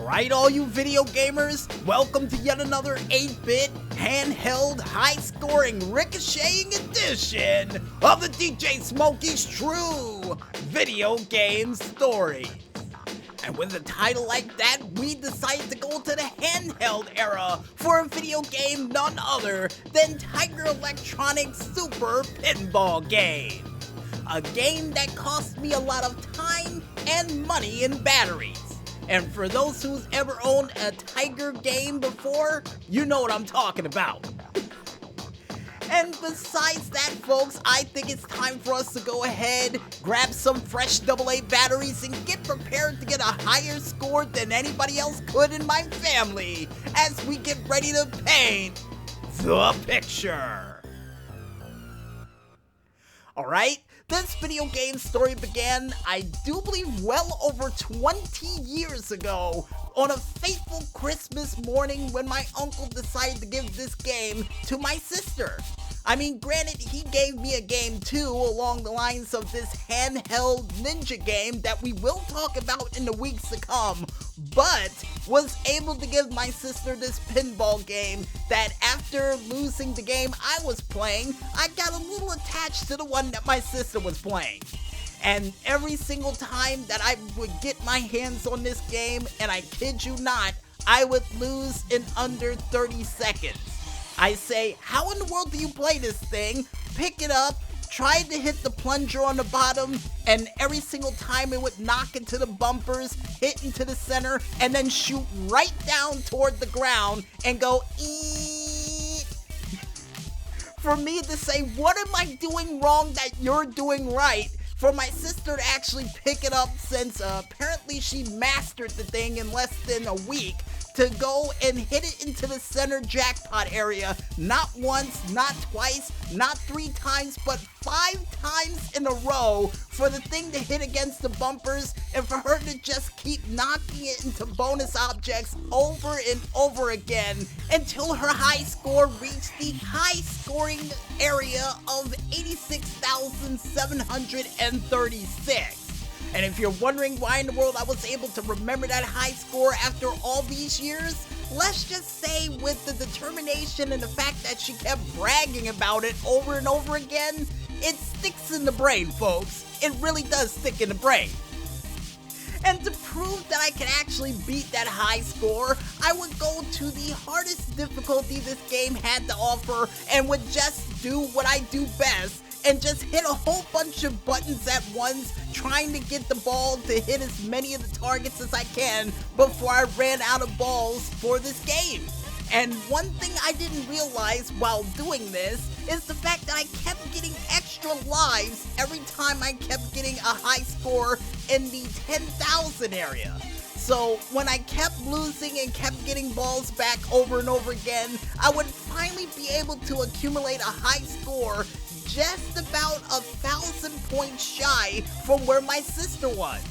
Alright, all you video gamers, welcome to yet another 8-bit, handheld, high-scoring, ricocheting edition of the DJ Smokey's True Video Game Story. And with a title like that, we decided to go to the handheld era for a video game none other than Tiger Electronics' Super Pinball game. A game that cost me a lot of time and money in batteries. And for those who's ever owned a Tiger game before, you know what I'm talking about. And besides that, folks, I think it's time for us to go ahead, grab some fresh AA batteries, and get prepared to get a higher score than anybody else could in my family as we get ready to paint the picture. Alright, this video game story began, I do believe, well over 20 years ago on a fateful Christmas morning when my uncle decided to give this game to my sister. I mean, granted, he gave me a game too along the lines of this handheld ninja game that we will talk about in the weeks to come, but was able to give my sister this pinball game that after losing the game I was playing, I got a little attached to the one that my sister was playing. And every single time that I would get my hands on this game, and I kid you not, I would lose in under 30 seconds. I say, how in the world do you play this thing? Pick it up, try to hit the plunger on the bottom, and every single time it would knock into the bumpers, hit into the center, and then shoot right down toward the ground and go eeeeee. For me to say, what am I doing wrong that you're doing right? For my sister to actually pick it up, since apparently she mastered the thing in less than a week, to go and hit it into the center jackpot area, not once, not twice, not 3 times, but 5 times in a row, for the thing to hit against the bumpers, and for her to just keep knocking it into bonus objects over and over again, until her high score reached the high scoring area of 86,736. And if you're wondering why in the world I was able to remember that high score after all these years, let's just say with the determination and the fact that she kept bragging about it over and over again, it sticks in the brain, folks. It really does stick in the brain. And to prove that I can actually beat that high score, I would go to the hardest difficulty this game had to offer and would just do what I do best, and just hit a whole bunch of buttons at once, trying to get the ball to hit as many of the targets as I can before I ran out of balls for this game. And one thing I didn't realize while doing this is the fact that I kept getting extra lives every time I kept getting a high score in the 10,000 area. So when I kept losing and kept getting balls back over and over again, I would finally be able to accumulate a high score just about 1,000 points shy from where my sister was.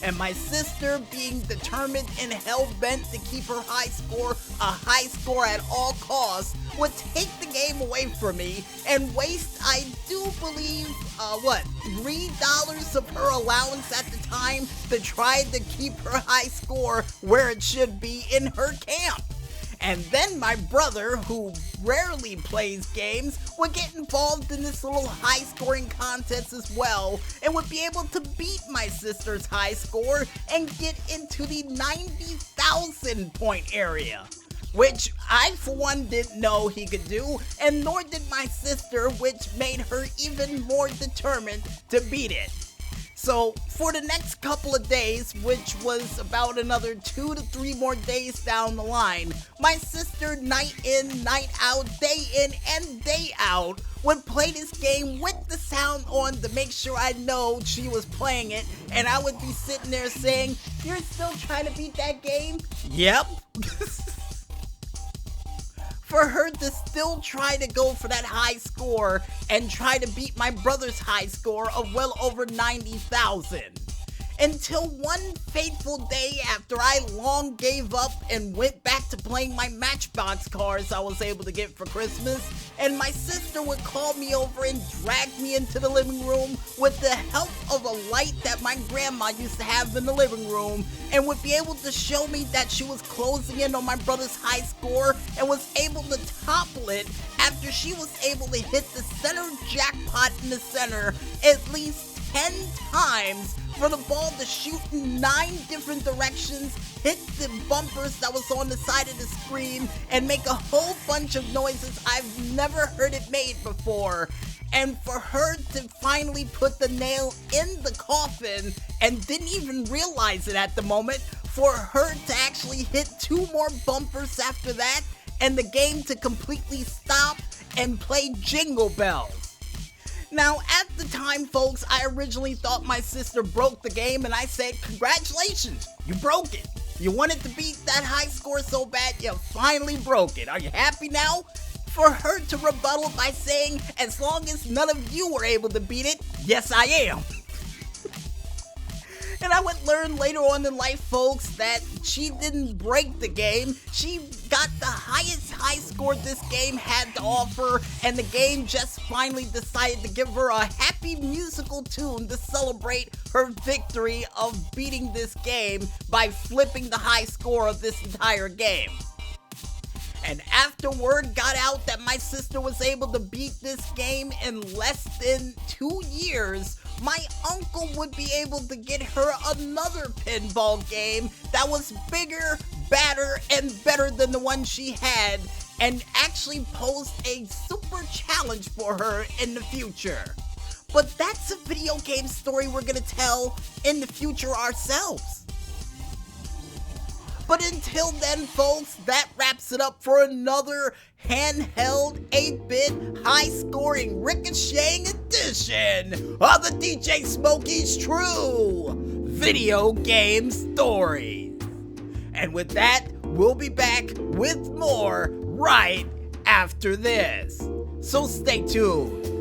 And my sister, being determined and hell-bent to keep her high score a high score at all costs, would take the game away from me and waste, I do believe, $3 of her allowance at the time to try to keep her high score where it should be in her camp. And then my brother, who rarely plays games, would get involved in this little high-scoring contest as well, and would be able to beat my sister's high score and get into the 90,000 point area, which I, for one, didn't know he could do, and nor did my sister, which made her even more determined to beat it. So, for the next couple of days, which was about another 2 to 3 more days down the line, my sister, night in, night out, day in, and day out, would play this game with the sound on to make sure I know she was playing it, and I would be sitting there saying, "You're still trying to beat that game?" Yep. For her to still try to go for that high score and try to beat my brother's high score of well over 90,000. Until one fateful day after I long gave up and went back to playing my Matchbox cars I was able to get for Christmas, and my sister would call me over and drag me into the living room with the help of a light that my grandma used to have in the living room, and would be able to show me that she was closing in on my brother's high score and was able to topple it after she was able to hit the center jackpot in the center at least 10 times for the ball to shoot in 9 different directions, hit the bumpers that was on the side of the screen, and make a whole bunch of noises I've never heard it made before. And for her to finally put the nail in the coffin and didn't even realize it at the moment, for her to actually hit 2 more bumpers after that, and the game to completely stop and play Jingle Bells. Now, at the time, folks, I originally thought my sister broke the game, and I said, congratulations, you broke it. You wanted to beat that high score so bad, you finally broke it. Are you happy now? For her to rebuttal by saying, as long as none of you were able to beat it, yes, I am. And I would learn later on in life, folks, that she didn't break the game. She got the highest high score this game had to offer, and the game just finally decided to give her a happy musical tune to celebrate her victory of beating this game by flipping the high score of this entire game. And after word got out that my sister was able to beat this game in less than 2 years, my uncle would be able to get her another pinball game that was bigger, badder, and better than the one she had, and actually posed a super challenge for her in the future. But that's a video game story we're gonna tell in the future ourselves. But until then, folks, that wraps it up for another handheld 8-bit high-scoring ricocheting edition of the DJ Smokey's True Video Game Stories. And with that, we'll be back with more right after this. So stay tuned.